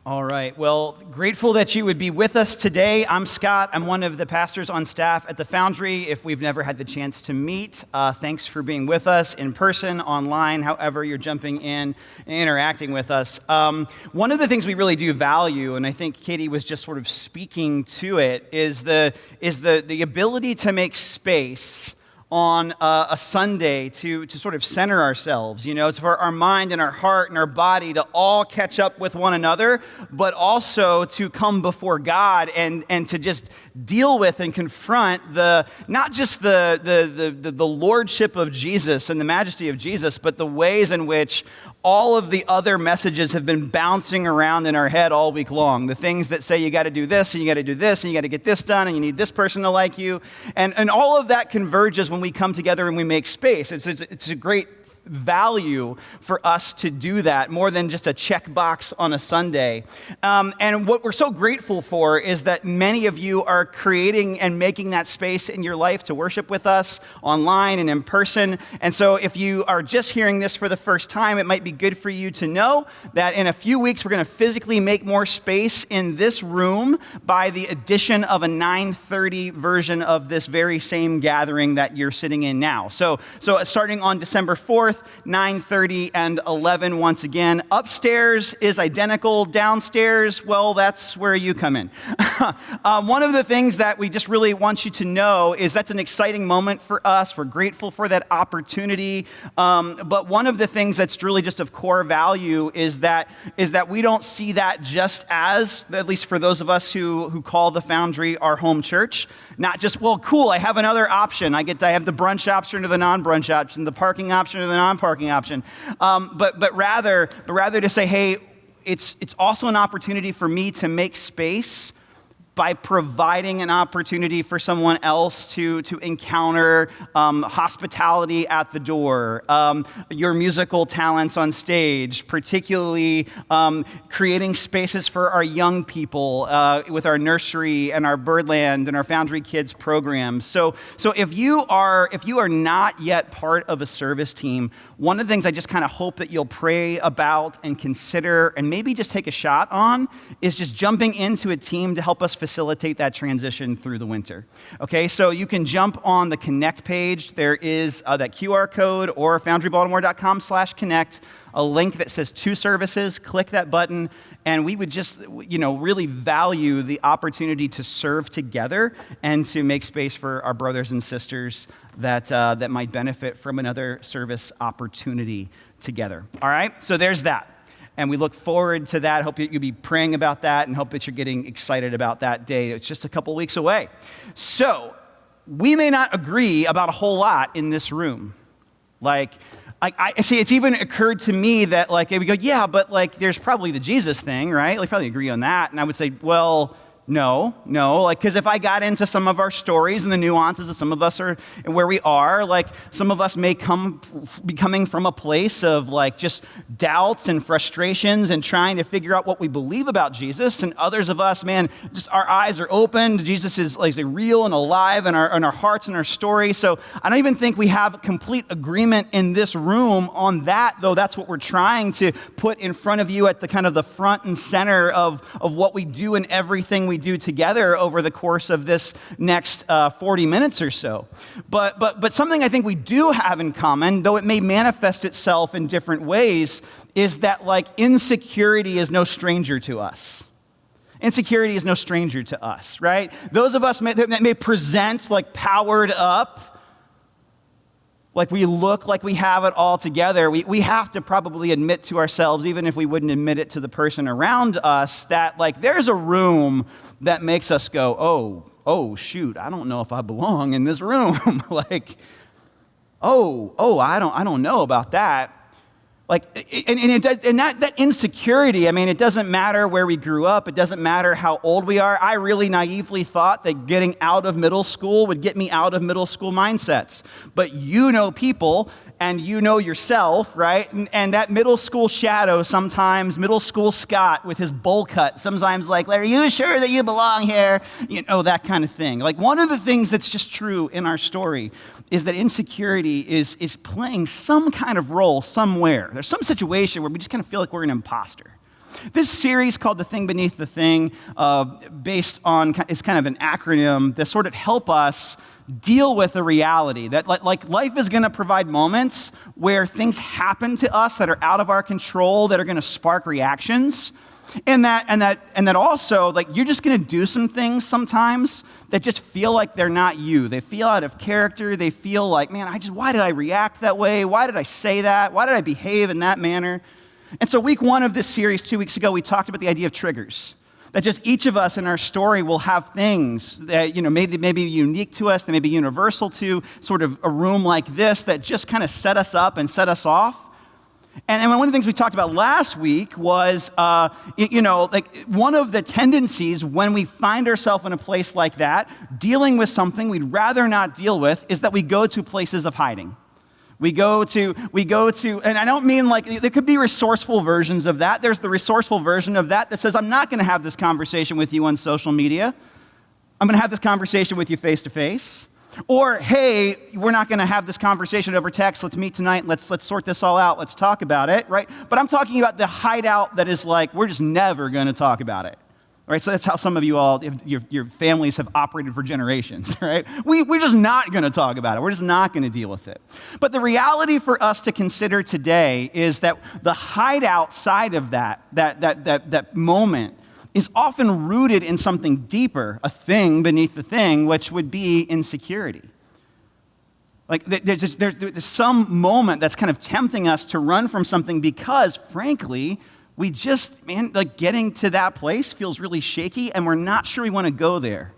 All right. Well, grateful that you would be with us today. I'm Scott. I'm one of the pastors on staff at the Foundry. If we've never had the chance to meet, thanks for being with us in person, online, however you're jumping in and interacting with us. One of the things we really do value, and I think Katie was just sort of speaking to it, is the ability to make space on a Sunday to sort of center ourselves, it's for our mind and our heart and our body to all catch up with one another, but also to come before God and to just deal with and confront not just the lordship of Jesus and the majesty of Jesus, but the ways in which all of the other messages have been bouncing around in our head all week long. The things that say you got to do this, and you got to do this, and you got to get this done, and you need this person to like you. And all of that converges when we come together and we make space. It's a great value for us to do that more than just a checkbox on a Sunday. And what we're so grateful for is that many of you are creating and making that space in your life to worship with us online and in person. And so if you are just hearing this for the first time, it might be good for you to know that in a few weeks, we're going to physically make more space in this room by the addition of a 9:30 version of this very same gathering that you're sitting in now. So starting on December 4th, 9:30 and 11 once again. Upstairs is identical. Downstairs, well, that's where you come in. One of the things that we just really want you to know is that's an exciting moment for us. We're grateful for that opportunity. But one of the things that's really just of core value is that we don't see that just as, at least for those of us who call the Foundry our home church, not just, well, cool, I have another option. I have the brunch option or the non-brunch option, the parking option or the non-parking option. But rather to say, hey, it's also an opportunity for me to make space by providing an opportunity for someone else to encounter hospitality at the door, your musical talents on stage, particularly creating spaces for our young people with our nursery and our Birdland and our Foundry Kids programs. So if you are not yet part of a service team, one of the things I just kind of hope that you'll pray about and consider and maybe just take a shot on is just jumping into a team to help us facilitate that transition through the winter. Okay, so you can jump on the Connect page. There is that QR code or foundrybaltimore.com/connect, a link that says 2 services. Click that button, and we would just, really value the opportunity to serve together and to make space for our brothers and sisters that might benefit from another service opportunity together. All right, so there's that. And we look forward to that. Hope you'll be praying about that and hope that you're getting excited about that day. It's just a couple weeks away. So we may not agree about a whole lot in this room. I see, it's even occurred to me that we go, yeah, but there's probably the Jesus thing, right? We probably agree on that. And I would say, well, no, because if I got into some of our stories and the nuances of some of us are where we are, some of us may be coming from a place of just doubts and frustrations and trying to figure out what we believe about Jesus, and others of us, man, just our eyes are open. Jesus is real and alive in our hearts and our story. So I don't even think we have complete agreement in this room on that, though that's what we're trying to put in front of you at the kind of the front and center of what we do and everything we do together over the course of this next 40 minutes or so. But something I think we do have in common, though it may manifest itself in different ways, is that insecurity is no stranger to us. Insecurity is no stranger to us, right? Those of us that may present powered up, we look like we have it all together, we have to probably admit to ourselves, even if we wouldn't admit it to the person around us, that there's a room that makes us go, oh, shoot, I don't know if I belong in this room. I don't know about that. That insecurity, it doesn't matter where we grew up. It doesn't matter how old we are. I really naively thought that getting out of middle school would get me out of middle school mindsets. But people and yourself, right? And that middle school shadow sometimes, middle school Scott with his bowl cut, sometimes are you sure that you belong here? That kind of thing. One of the things that's just true in our story is that insecurity is playing some kind of role somewhere. There's some situation where we just kind of feel like we're an imposter. This series called The Thing Beneath the Thing, based on, is kind of an acronym that sort of help us deal with the reality that like life is going to provide moments where things happen to us that are out of our control, that are going to spark reactions. And that also, like, you're just going to do some things sometimes that just feel like they're not you. They feel out of character. They feel like, man, why did I react that way? Why did I say that? Why did I behave in that manner? And so week 1 of this series, 2 weeks ago, we talked about the idea of triggers. That just each of us in our story will have things that, maybe unique to us, that may be universal to sort of a room like this that just kind of set us up and set us off. And one of the things we talked about last week was, one of the tendencies when we find ourselves in a place like that, dealing with something we'd rather not deal with, is that we go to places of hiding. We go to, and I don't mean like, there could be resourceful versions of that. There's the resourceful version of that says, I'm not going to have this conversation with you on social media. I'm going to have this conversation with you face to face. Or, hey, we're not going to have this conversation over text. Let's meet tonight. Let's sort this all out. Let's talk about it, right? But I'm talking about the hideout that is like, we're just never going to talk about it, right? So that's how some of you all, your families have operated for generations, right? We're just not going to talk about it. We're just not going to deal with it. But the reality for us to consider today is that the hideout side of that moment is often rooted in something deeper, a thing beneath the thing, which would be insecurity. Like there's some moment that's kind of tempting us to run from something because, frankly, we just, getting to that place feels really shaky and we're not sure we want to go there.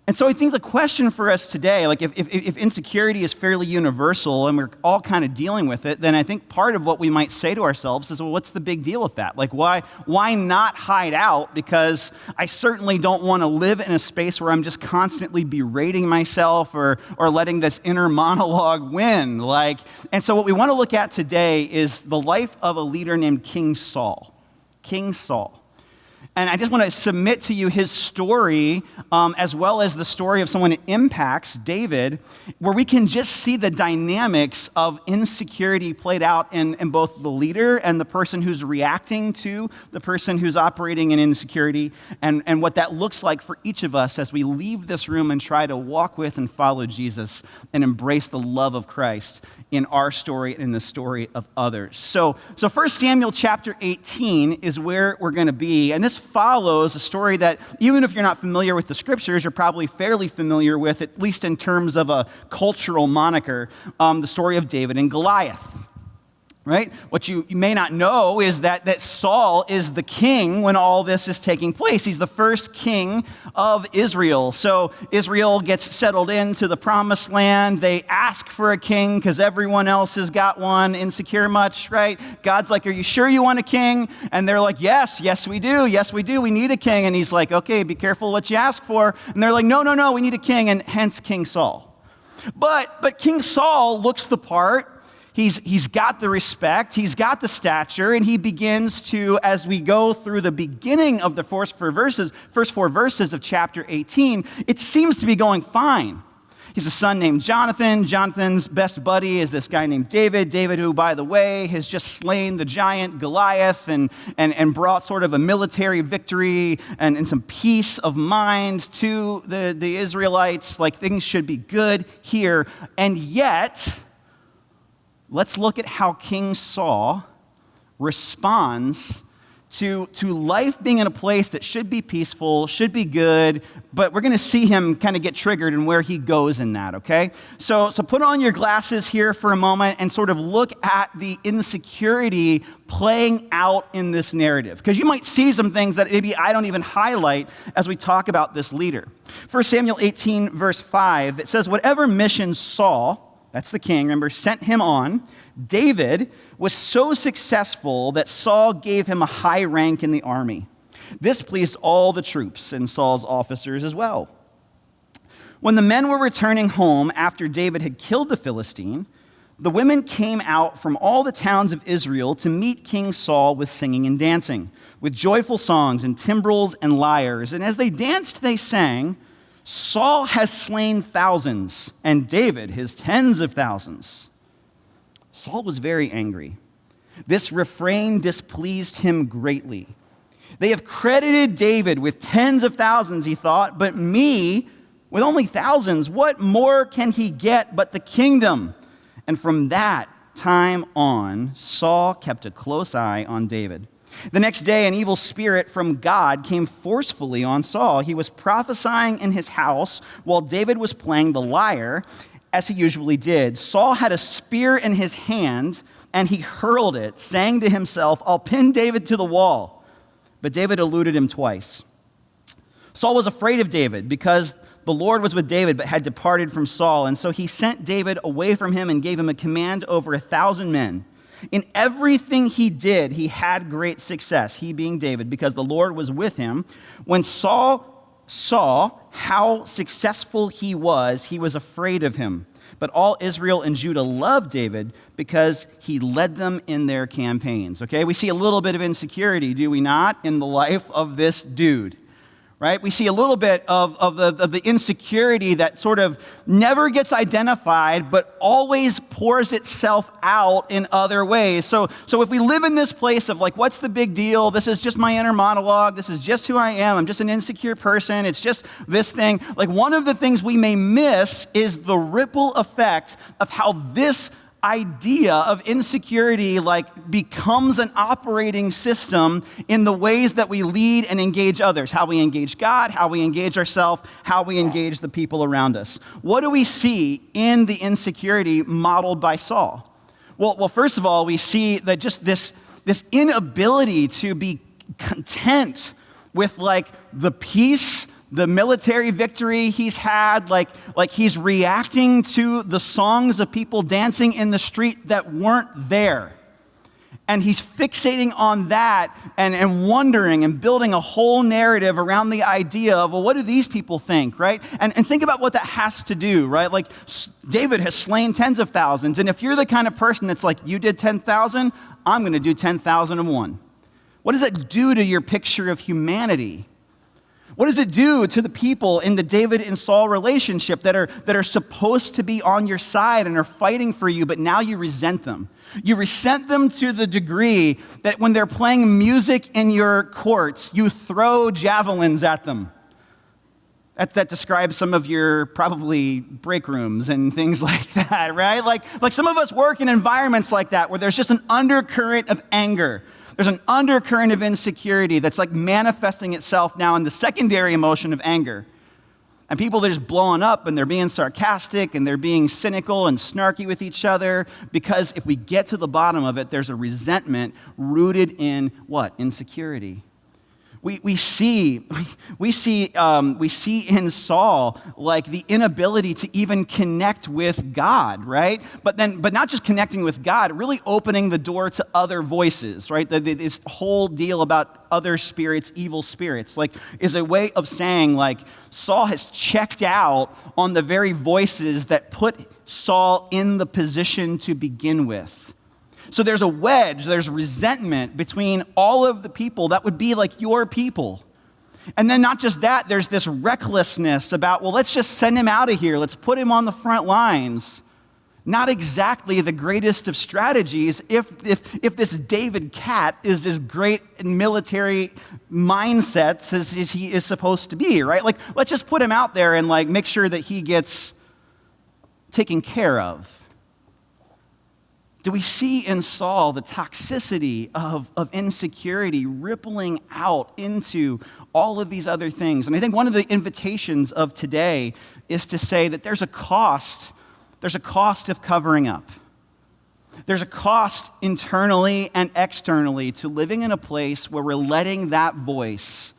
And so I think the question for us today, like if insecurity is fairly universal and we're all kind of dealing with it, then I think part of what we might say to ourselves is, well, what's the big deal with that? Like why not hide out? Because I certainly don't want to live in a space where I'm just constantly berating myself or letting this inner monologue win. And so what we want to look at today is the life of a leader named King Saul. King Saul. And I just want to submit to you his story, as well as the story of someone that impacts, David, where we can just see the dynamics of insecurity played out in both the leader and the person who's reacting to the person who's operating in insecurity, and what that looks like for each of us as we leave this room and try to walk with and follow Jesus and embrace the love of Christ in our story and in the story of others. So 1 Samuel chapter 18 is where we're going to be, and this follows a story that even if you're not familiar with the scriptures, you're probably fairly familiar with, at least in terms of a cultural moniker, the story of David and Goliath. Right? What you may not know is that Saul is the king when all this is taking place. He's the first king of Israel. So Israel gets settled into the promised land. They ask for a king because everyone else has got one. Insecure much, right? God's like, are you sure you want a king? And they're like, yes, we do. Yes, we do. We need a king. And he's like, okay, be careful what you ask for. And they're like, no, we need a king. And hence King Saul. But King Saul looks the part. He's got the respect, he's got the stature, and he begins to, as we go through the beginning of the first four verses of chapter 18, it seems to be going fine. He's a son named Jonathan. Jonathan's best buddy is this guy named David. David, who, by the way, has just slain the giant Goliath and brought sort of a military victory and some peace of mind to the Israelites. Like, things should be good here. And yet, let's look at how King Saul responds to life being in a place that should be peaceful, should be good, but we're going to see him kind of get triggered and where he goes in that, okay? So put on your glasses here for a moment and sort of look at the insecurity playing out in this narrative, because you might see some things that maybe I don't even highlight as we talk about this leader. 1 Samuel 18, verse 5, it says, whatever mission Saul, that's the king, remember, sent him on, David was so successful that Saul gave him a high rank in the army. This pleased all the troops and Saul's officers as well. When the men were returning home after David had killed the Philistine, the women came out from all the towns of Israel to meet King Saul with singing and dancing, with joyful songs and timbrels and lyres. And as they danced, they sang, Saul has slain thousands, and David his tens of thousands. Saul was very angry, This refrain displeased him greatly. They have credited David with tens of thousands, he thought, but me with only thousands. What more can he get but the kingdom? And from that time on, Saul kept a close eye on David. The next day, an evil spirit from God came forcefully on Saul. He was prophesying in his house while David was playing the lyre, as he usually did. Saul had a spear in his hand, and he hurled it, saying to himself, "I'll pin David to the wall." But David eluded him twice. Saul was afraid of David because the Lord was with David but had departed from Saul. And so he sent David away from him and gave him a command over 1,000 men. In everything he did, he had great success, he being David, because the Lord was with him. When Saul saw how successful he was afraid of him. But all Israel and Judah loved David because he led them in their campaigns. Okay, we see a little bit of insecurity, do we not, in the life of this dude? Right? We see a little bit of the insecurity that sort of never gets identified, but always pours itself out in other ways. So if we live in this place of like, what's the big deal? This is just my inner monologue. This is just who I am. I'm just an insecure person. It's just this thing. Like, one of the things we may miss is the ripple effect of how this idea of insecurity like becomes an operating system in the ways that we lead and engage others, how we engage God, how we engage ourselves, how we engage the people around us. What do we see in the insecurity modeled by Saul? Well, first of all, we see that just this inability to be content with like the peace, the military victory he's had, like he's reacting to the songs of people dancing in the street that weren't there. And he's fixating on that and wondering and building a whole narrative around the idea of, well, what do these people think, right? And think about what that has to do, right? Like, David has slain tens of thousands. And if you're the kind of person that's like, you did 10,000, I'm going to do 10,001. What does that do to your picture of humanity? What does it do to the people in the David and Saul relationship that are supposed to be on your side and are fighting for you, but now you resent them? You resent them to the degree that when they're playing music in your courts, you throw javelins at them. That describes some of your probably break rooms and things like that, right? Like some of us work in environments like that where there's just an undercurrent of anger. There's an undercurrent of insecurity that's like manifesting itself now in the secondary emotion of anger. And people are just blowing up and they're being sarcastic and they're being cynical and snarky with each other because if we get to the bottom of it, there's a resentment rooted in what? Insecurity. We see in Saul like the inability to even connect with God, right? But not just connecting with God, really opening the door to other voices, right? This whole deal about other spirits, evil spirits, like is a way of saying like Saul has checked out on the very voices that put Saul in the position to begin with. So there's a wedge, there's resentment between all of the people that would be like your people. And then not just that, there's this recklessness about, well, let's just send him out of here. Let's put him on the front lines. Not exactly the greatest of strategies if this David cat is as great in military mindsets as he is supposed to be, right? Like, let's just put him out there and like make sure that he gets taken care of. Do we see in Saul the toxicity of insecurity rippling out into all of these other things? And I think one of the invitations of today is to say that there's a cost of covering up. There's a cost internally and externally to living in a place where we're letting that voice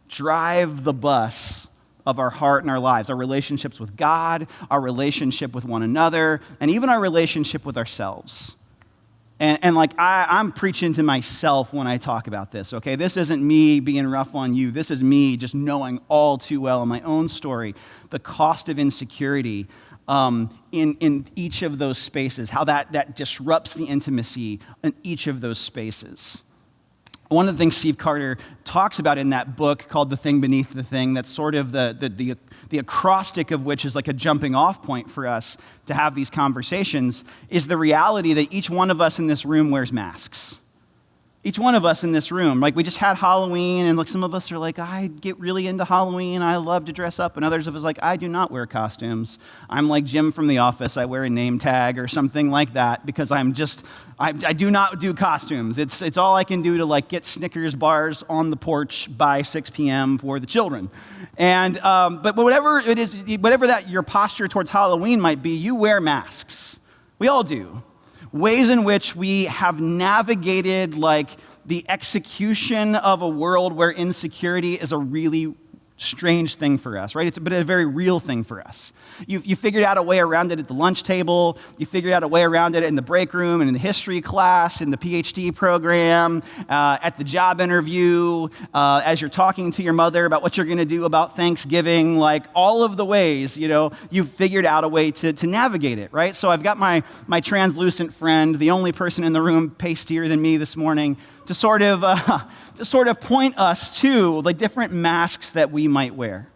drive the bus of our heart and our lives, our relationships with God, our relationship with one another, and even our relationship with ourselves. And like I'm preaching to myself when I talk about this, okay? This isn't me being rough on you. This is me just knowing all too well in my own story the cost of insecurity in each of those spaces, how that disrupts the intimacy in each of those spaces. One of the things Steve Carter talks about in that book called The Thing Beneath the Thing, that's sort of the acrostic of which is like a jumping off point for us to have these conversations, is the reality that each one of us in this room wears masks. Each one of us in this room, like we just had Halloween, and like some of us are like, I get really into Halloween, I love to dress up, and others of us like, I do not wear costumes. I'm like Jim from The Office, I wear a name tag or something like that because I do not do costumes. It's all I can do to like get Snickers bars on the porch by 6 p.m. for the children. And but whatever it is, whatever that your posture towards Halloween might be, you wear masks. We all do. Ways in which we have navigated like the execution of a world where insecurity is a really strange thing for us, right? But a very real thing for us. You figured out a way around it at the lunch table. You figured out a way around it in the break room and in the history class, in the PhD program, at the job interview, as you're talking to your mother about what you're going to do about Thanksgiving, like all of the ways, you've figured out a way to navigate it, right? So I've got my translucent friend, the only person in the room pastier than me this morning, to sort of point us to the different masks that we might wear.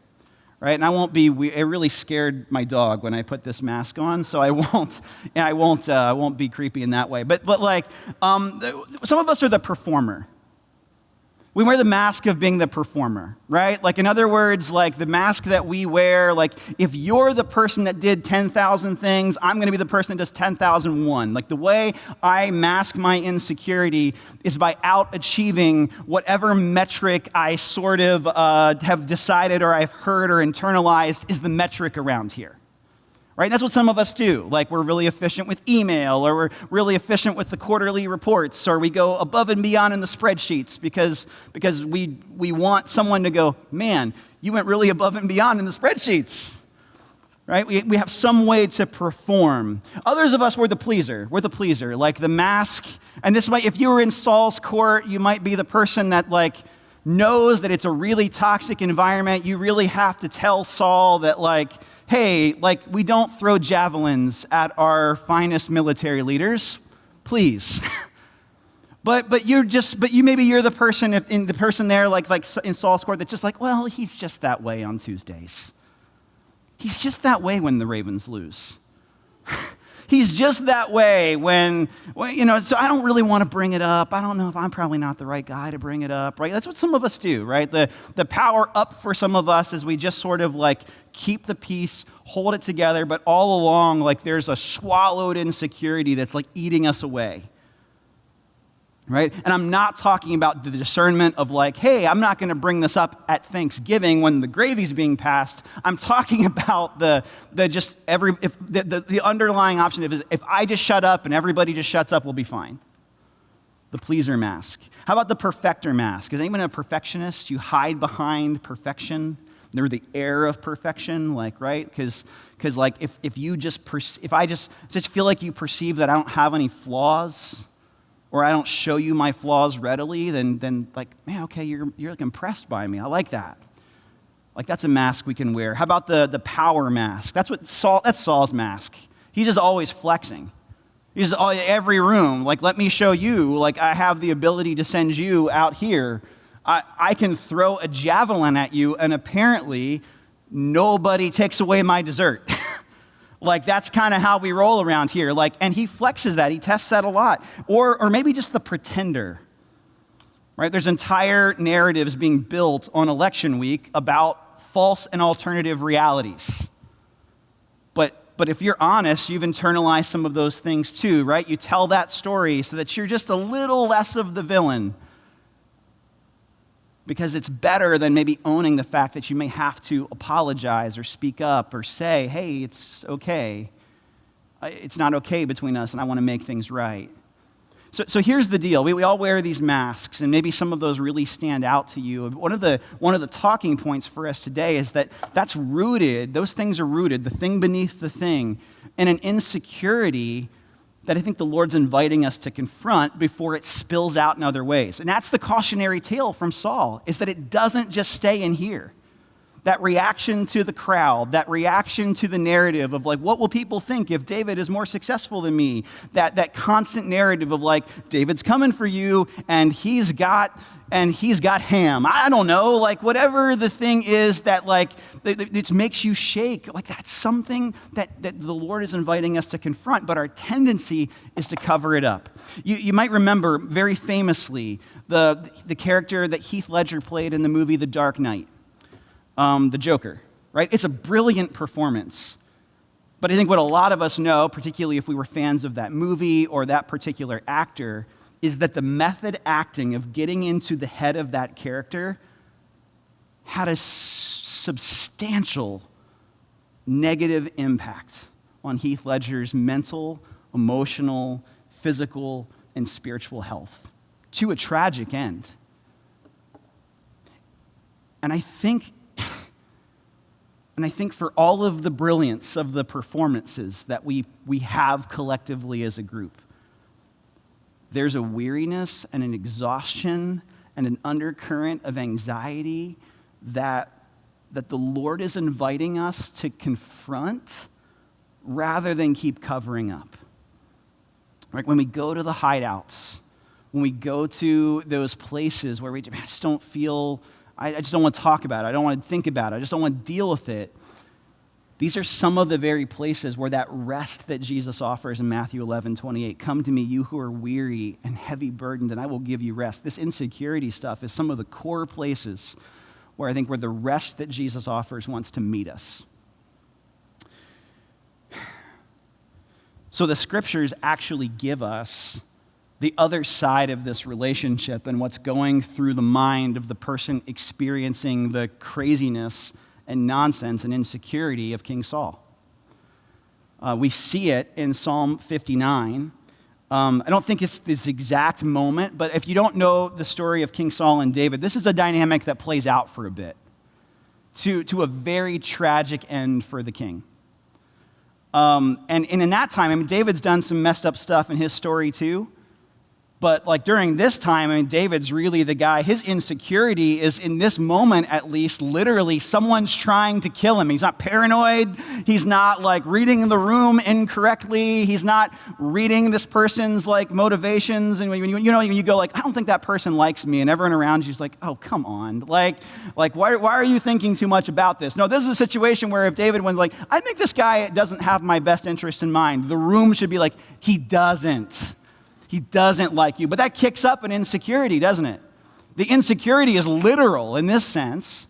Right, and it really scared my dog when I put this mask on, so I won't be creepy in that way. But like, some of us are the performer. We wear the mask of being the performer, right? Like, in other words, like the mask that we wear, like if you're the person that did 10,000 things, I'm going to be the person that does 10,001. Like the way I mask my insecurity is by out-achieving whatever metric I sort of have decided or I've heard or internalized is the metric around here. Right? And that's what some of us do. Like we're really efficient with email, or we're really efficient with the quarterly reports, or we go above and beyond in the spreadsheets because we want someone to go, man, you went really above and beyond in the spreadsheets. Right? We have some way to perform. Others of us, we're the pleaser. We're the pleaser. Like the mask, and this might, if you were in Saul's court, you might be the person that like knows that it's a really toxic environment. You really have to tell Saul that like, hey, like we don't throw javelins at our finest military leaders, please. but maybe you're the person in the person there like in Saul's court that's just like, well, he's just that way on Tuesdays. He's just that way when the Ravens lose. He's just that way when, so I don't really want to bring it up. I don't know if I'm probably not the right guy to bring it up, right? That's what some of us do, right? The power up for some of us is we just sort of like keep the peace, hold it together, but all along, like there's a swallowed insecurity that's like eating us away. Right? And I'm not talking about the discernment of like, hey, I'm not going to bring this up at Thanksgiving when the gravy's being passed. I'm talking about the underlying option of if I just shut up and everybody just shuts up, we'll be fine. The pleaser mask. How about the perfecter mask? Is anyone a perfectionist? You hide behind perfection. They're the air of perfection, like, right? Because like if I just feel like you perceive that I don't have any flaws, or I don't show you my flaws readily, then like, man, okay, you're like impressed by me. I like that. Like that's a mask we can wear. How about the power mask? That's Saul's mask. He's just always flexing. He's every room, like, let me show you, like I have the ability to send you out here. I can throw a javelin at you, and apparently nobody takes away my dessert. Like, that's kind of how we roll around here. Like, and he flexes that. He tests that a lot. Or maybe just the pretender, right? There's entire narratives being built on election week about false and alternative realities. But if you're honest, you've internalized some of those things too, right? You tell that story so that you're just a little less of the villain, because it's better than maybe owning the fact that you may have to apologize or speak up or say, hey, it's okay. It's not okay between us, and I want to make things right. So here's the deal. We all wear these masks, and maybe some of those really stand out to you. One of the talking points for us today is that that's rooted, those things are rooted, the thing beneath the thing, in an insecurity that I think the Lord's inviting us to confront before it spills out in other ways. And that's the cautionary tale from Saul, is that it doesn't just stay in here. that reaction to the crowd, that reaction to the narrative of like, what will people think if David is more successful than me? That constant narrative of like, David's coming for you and he's got ham. I don't know, like whatever the thing is that like, it makes you shake. Like that's something that the Lord is inviting us to confront, but our tendency is to cover it up. You might remember very famously the character that Heath Ledger played in the movie The Dark Knight. The Joker, right? It's a brilliant performance. But I think what a lot of us know, particularly if we were fans of that movie or that particular actor, is that the method acting of getting into the head of that character had a substantial negative impact on Heath Ledger's mental, emotional, physical, and spiritual health to a tragic end. And I think for all of the brilliance of the performances that we have collectively as a group, there's a weariness and an exhaustion and an undercurrent of anxiety that the Lord is inviting us to confront rather than keep covering up. Like when we go to the hideouts, when we go to those places where I just don't feel, I just don't want to talk about it. I don't want to think about it. I just don't want to deal with it. These are some of the very places where that rest that Jesus offers in Matthew 11:28, come to me, you who are weary and heavy burdened, and I will give you rest. This insecurity stuff is some of the core places where I think where the rest that Jesus offers wants to meet us. So the scriptures actually give us the other side of this relationship and what's going through the mind of the person experiencing the craziness and nonsense and insecurity of King Saul. We see it in Psalm 59. I don't think it's this exact moment, but if you don't know the story of King Saul and David, this is a dynamic that plays out for a bit to a very tragic end for the king. And in that time, I mean, David's done some messed up stuff in his story too. But like during this time, I mean, David's really the guy. His insecurity is in this moment, at least, literally someone's trying to kill him. He's not paranoid. He's not like reading the room incorrectly. He's not reading this person's like motivations. And when you go like, I don't think that person likes me, and everyone around you's like, oh, come on. Like why are you thinking too much about this? No, this is a situation where if David was like, I think this guy doesn't have my best interest in mind, the room should be like, he doesn't. He doesn't like you. But that kicks up an insecurity, doesn't it? The insecurity is literal in this sense.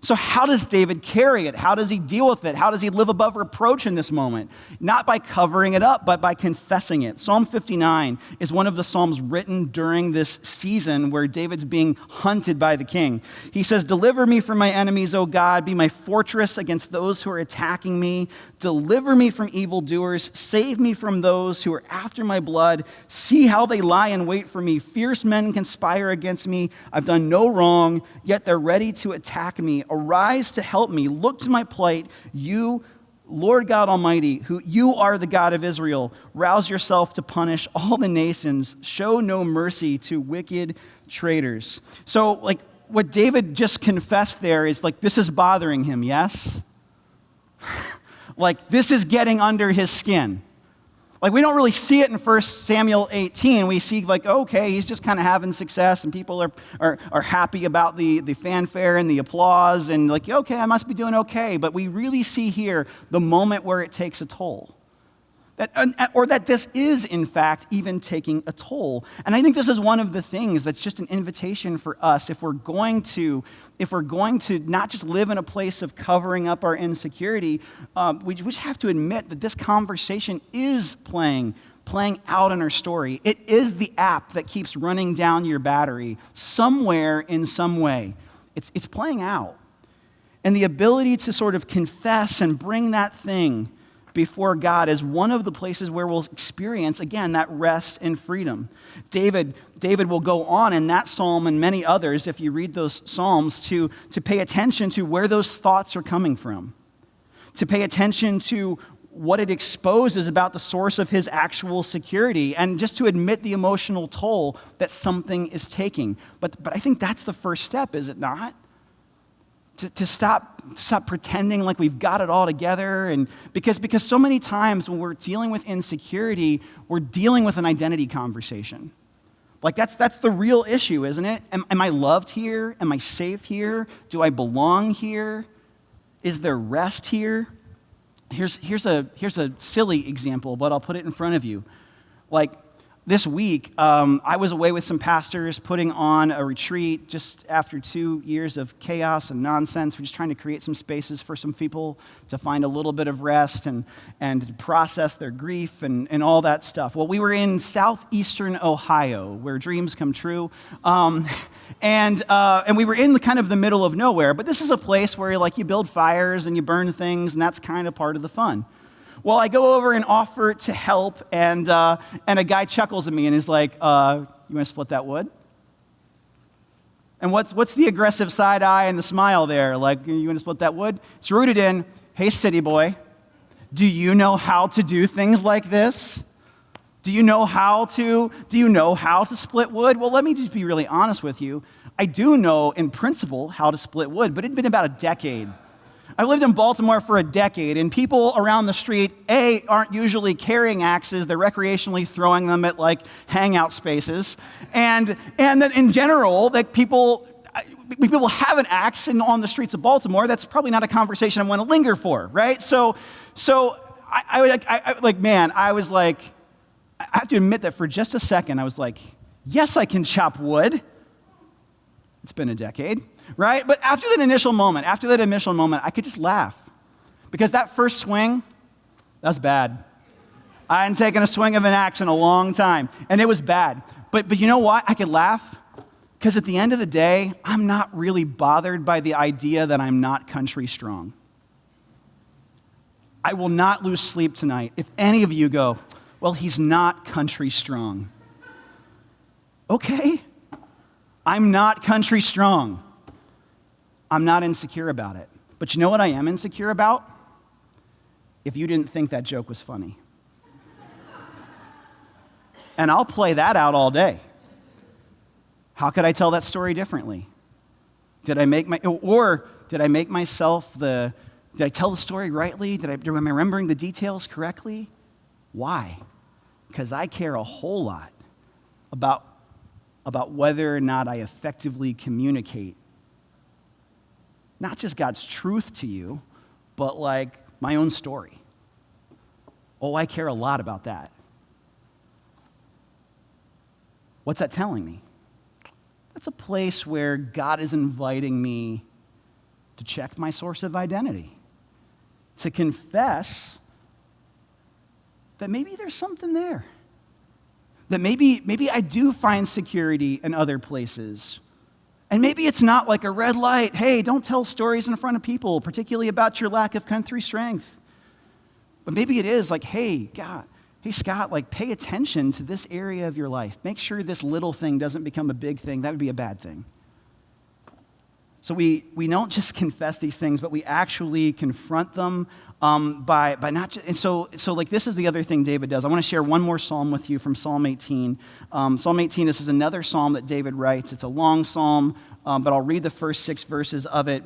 So how does David carry it? How does he deal with it? How does he live above reproach in this moment? Not by covering it up, but by confessing it. Psalm 59 is one of the psalms written during this season where David's being hunted by the king. He says, deliver me from my enemies, O God. Be my fortress against those who are attacking me. Deliver me from evildoers. Save me from those who are after my blood. See how they lie in wait for me. Fierce men conspire against me. I've done no wrong, yet they're ready to attack me. Arise to help me. Look to my plight. You, Lord God Almighty, who you are the God of Israel, rouse yourself to punish all the nations. Show no mercy to wicked traitors. So, like, what David just confessed there is like, this is bothering him, yes? Like, this is getting under his skin. Like, we don't really see it in 1 Samuel 18. We see, like, okay, he's just kind of having success, and people are happy about the fanfare and the applause, and like, okay, I must be doing okay. But we really see here the moment where it takes a toll. That this is, in fact, even taking a toll. And I think this is one of the things that's just an invitation for us if we're going to not just live in a place of covering up our insecurity, we just have to admit that this conversation is playing out in our story. It is the app that keeps running down your battery somewhere in some way. It's playing out. And the ability to sort of confess and bring that thing before God is one of the places where we'll experience, again, that rest and freedom. David will go on in that psalm and many others, if you read those psalms, to pay attention to where those thoughts are coming from, to pay attention to what it exposes about the source of his actual security, and just to admit the emotional toll that something is taking. But I think that's the first step, is it not? to stop pretending like we've got it all together. And because so many times when we're dealing with insecurity, we're dealing with an identity conversation. Like that's the real issue, isn't it? Am I loved here? Am I safe here? Do I belong here? Is there rest here? Here's a silly example, but I'll put it in front of you. Like this week, I was away with some pastors putting on a retreat just after 2 years of chaos and nonsense. We're just trying to create some spaces for some people to find a little bit of rest and to process their grief and all that stuff. Well, we were in southeastern Ohio, where dreams come true, and we were in the middle of nowhere. But this is a place where you build fires and you burn things, and that's kind of part of the fun. Well, I go over and offer to help, and a guy chuckles at me and is like, you want to split that wood? And what's the aggressive side eye and the smile there? Like, you want to split that wood? It's rooted in, hey, city boy, do you know how to do things like this? Do you know how to split wood? Well, let me just be really honest with you. I do know in principle how to split wood, but it'd been about a decade. I've lived in Baltimore for a decade, and people around the street, aren't usually carrying axes. They're recreationally throwing them at hangout spaces. And then in general, people have an axe on the streets of Baltimore. That's probably not a conversation I want to linger for, right? So I have to admit that for just a second, I was like, yes, I can chop wood. It's been a decade. Right? But after that initial moment, I could just laugh. Because that first swing, that's bad. I hadn't taken a swing of an axe in a long time, and it was bad. But you know what? I could laugh because at the end of the day, I'm not really bothered by the idea that I'm not country strong. I will not lose sleep tonight if any of you go, well, he's not country strong. Okay, I'm not country strong. I'm not insecure about it. But you know what I am insecure about? If you didn't think that joke was funny. And I'll play that out all day. How could I tell that story differently? Did I tell the story rightly? Am I remembering the details correctly? Why? Because I care a whole lot about whether or not I effectively communicate not just God's truth to you, but my own story. Oh, I care a lot about that. What's that telling me? That's a place where God is inviting me to check my source of identity, to confess that maybe there's something there, that maybe I do find security in other places. And maybe it's not like a red light. Hey, don't tell stories in front of people, particularly about your lack of country strength. But maybe it is hey, Scott, pay attention to this area of your life. Make sure this little thing doesn't become a big thing. That would be a bad thing. So we don't just confess these things, but we actually confront them by not just, and so this is the other thing David does. I want to share one more psalm with you from Psalm 18. Psalm 18, this is another psalm that David writes. It's a long psalm, but I'll read the first 6 verses of it.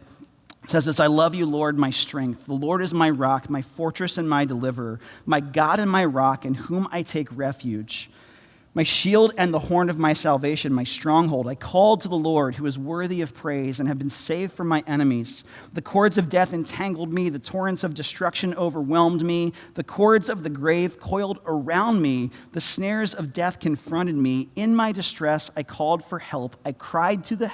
It says this, I love you, Lord, my strength. The Lord is my rock, my fortress and my deliverer, my God and my rock in whom I take refuge. My shield and the horn of my salvation, my stronghold. I called to the Lord who is worthy of praise and have been saved from my enemies. The cords of death entangled me. The torrents of destruction overwhelmed me. The cords of the grave coiled around me. The snares of death confronted me. In my distress, I called for help. I cried to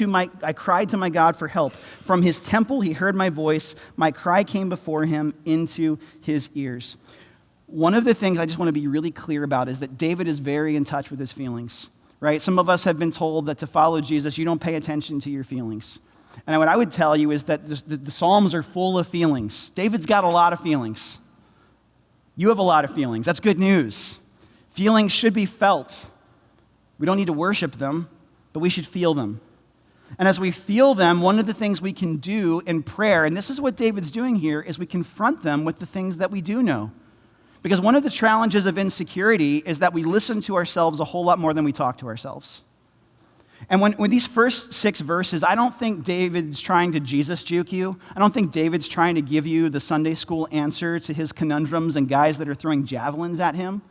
my God for help. From his temple, he heard my voice. My cry came before him into his ears. One of the things I just want to be really clear about is that David is very in touch with his feelings, right? Some of us have been told that to follow Jesus, you don't pay attention to your feelings. And what I would tell you is that the Psalms are full of feelings. David's got a lot of feelings. You have a lot of feelings. That's good news. Feelings should be felt. We don't need to worship them, but we should feel them. And as we feel them, one of the things we can do in prayer, and this is what David's doing here, is we confront them with the things that we do know. Because one of the challenges of insecurity is that we listen to ourselves a whole lot more than we talk to ourselves. And when these first 6 verses, I don't think David's trying to Jesus juke you. I don't think David's trying to give you the Sunday school answer to his conundrums and guys that are throwing javelins at him.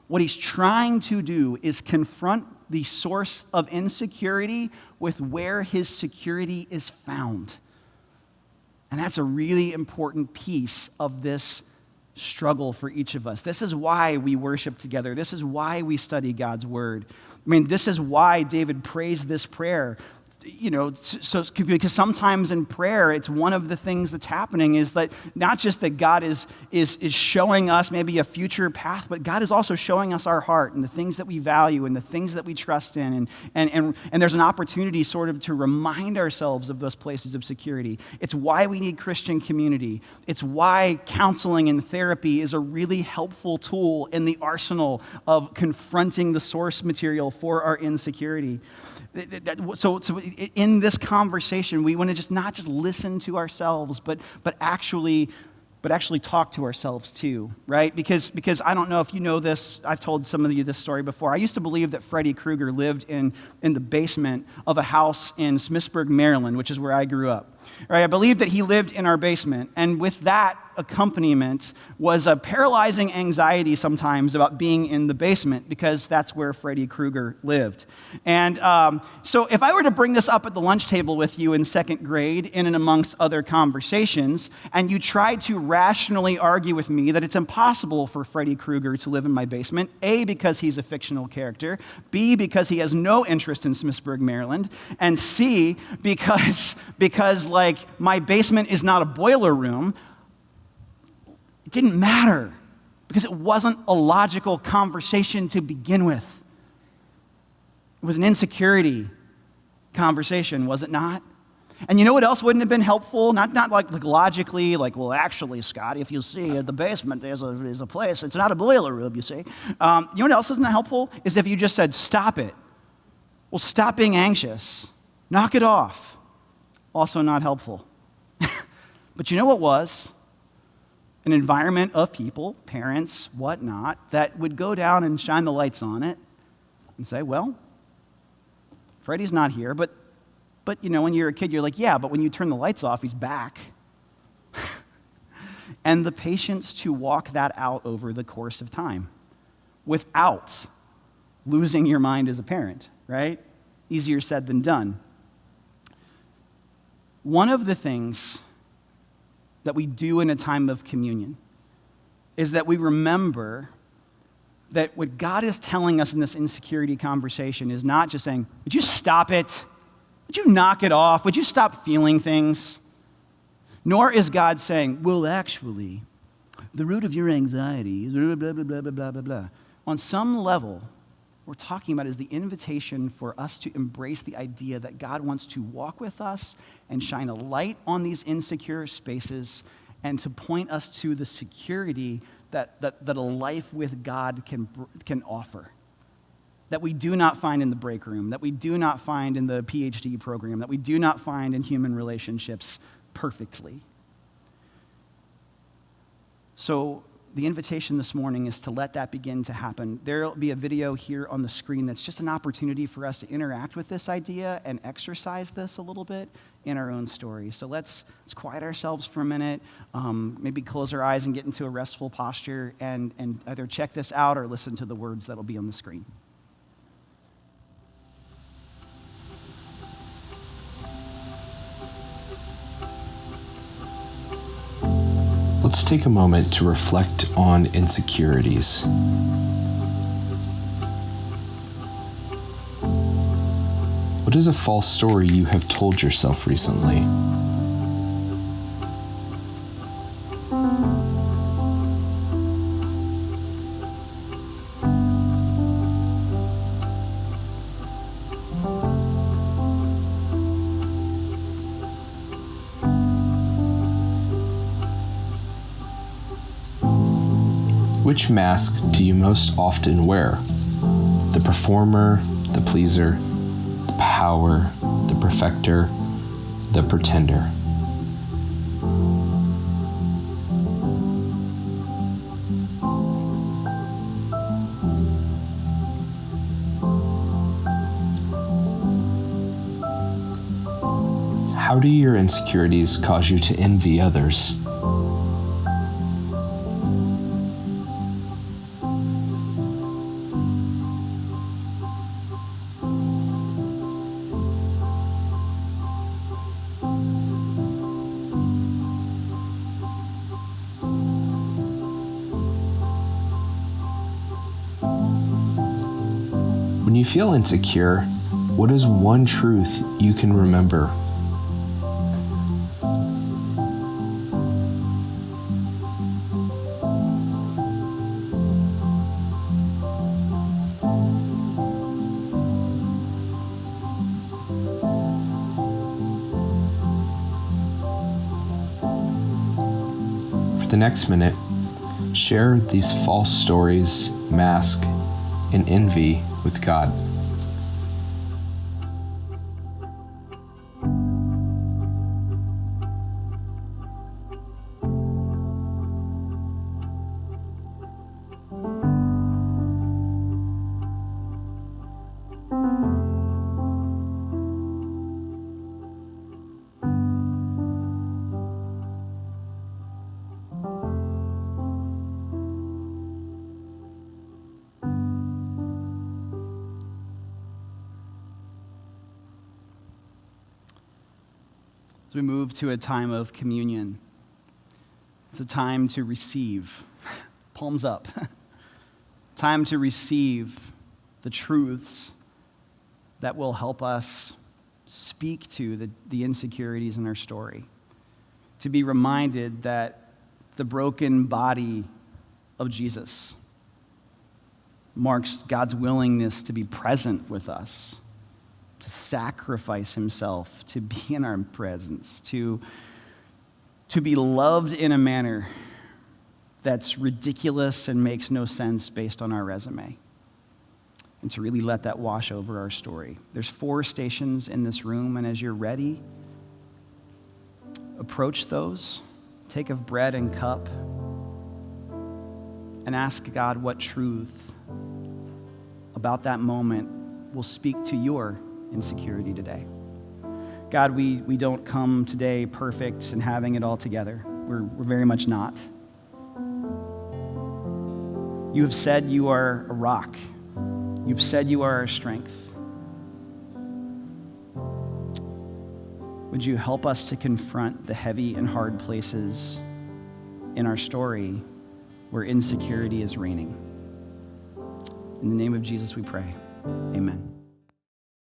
What he's trying to do is confront the source of insecurity with where his security is found. And that's a really important piece of this struggle for each of us. This is why we worship together. This is why we study God's word. I mean, this is why David prays this prayer. Because sometimes in prayer, it's one of the things that's happening is that not just that God is showing us maybe a future path, but God is also showing us our heart and the things that we value and the things that we trust in. And there's an opportunity sort of to remind ourselves of those places of security. It's why we need Christian community. It's why counseling and therapy is a really helpful tool in the arsenal of confronting the source material for our insecurity. So in this conversation, we want to not just listen to ourselves, but actually talk to ourselves too, right? Because I don't know if you know this, I've told some of you this story before. I used to believe that Freddy Krueger lived in the basement of a house in Smithsburg, Maryland, which is where I grew up. Right? I believed that he lived in our basement, and with that accompaniment was a paralyzing anxiety sometimes about being in the basement because that's where Freddy Krueger lived. And so if I were to bring this up at the lunch table with you in second grade, in and amongst other conversations, and you tried to rationally argue with me that it's impossible for Freddy Krueger to live in my basement, A, because he's a fictional character, B, because he has no interest in Smithsburg, Maryland, and C, because like my basement is not a boiler room, it didn't matter because it wasn't a logical conversation to begin with. It was an insecurity conversation, was it not? And you know what else wouldn't have been helpful? Not like logically, like, well, actually, Scott, if you see the basement, there's a place. It's not a boiler room, you see. You know what else isn't helpful? Is if you just said, stop it. Well, stop being anxious. Knock it off. Also not helpful. But you know what was? An environment of people, parents, whatnot, that would go down and shine the lights on it and say, well, Freddie's not here, but when you're a kid, you're like, yeah, but when you turn the lights off, he's back. And the patience to walk that out over the course of time without losing your mind as a parent, right? Easier said than done. One of the things that we do in a time of communion is that we remember that what God is telling us in this insecurity conversation is not just saying, would you stop it? Would you knock it off? Would you stop feeling things? Nor is God saying, well, actually, the root of your anxiety is blah, blah, blah, blah, blah, blah, blah, blah. On some level, what we're talking about is the invitation for us to embrace the idea that God wants to walk with us and shine a light on these insecure spaces and to point us to the security that a life with God can offer. That we do not find in the break room, that we do not find in the PhD program, that we do not find in human relationships perfectly. So the invitation this morning is to let that begin to happen. There will be a video here on the screen that's just an opportunity for us to interact with this idea and exercise this a little bit in our own story. So let's quiet ourselves for a minute, maybe close our eyes and get into a restful posture and either check this out or listen to the words that'll be on the screen. Let's take a moment to reflect on insecurities. What is a false story you have told yourself recently? Which mask do you most often wear? The performer, the pleaser, the power, the perfecter, the pretender. How do your insecurities cause you to envy others? When you feel insecure, what is one truth you can remember? For the next minute, share these false stories, mask, and envy with God. As we move to a time of communion, it's a time to receive, palms up, time to receive the truths that will help us speak to the insecurities in our story, to be reminded that the broken body of Jesus marks God's willingness to be present with us, to sacrifice himself, to be in our presence, to be loved in a manner that's ridiculous and makes no sense based on our resume, and to really let that wash over our story. There's 4 stations in this room, and as you're ready, approach those, take of bread and cup, and ask God what truth about that moment will speak to your insecurity today. God, we don't come today perfect and having it all together. We're very much not. You have said you are a rock. You've said you are our strength. Would you help us to confront the heavy and hard places in our story where insecurity is reigning? In the name of Jesus we pray. Amen.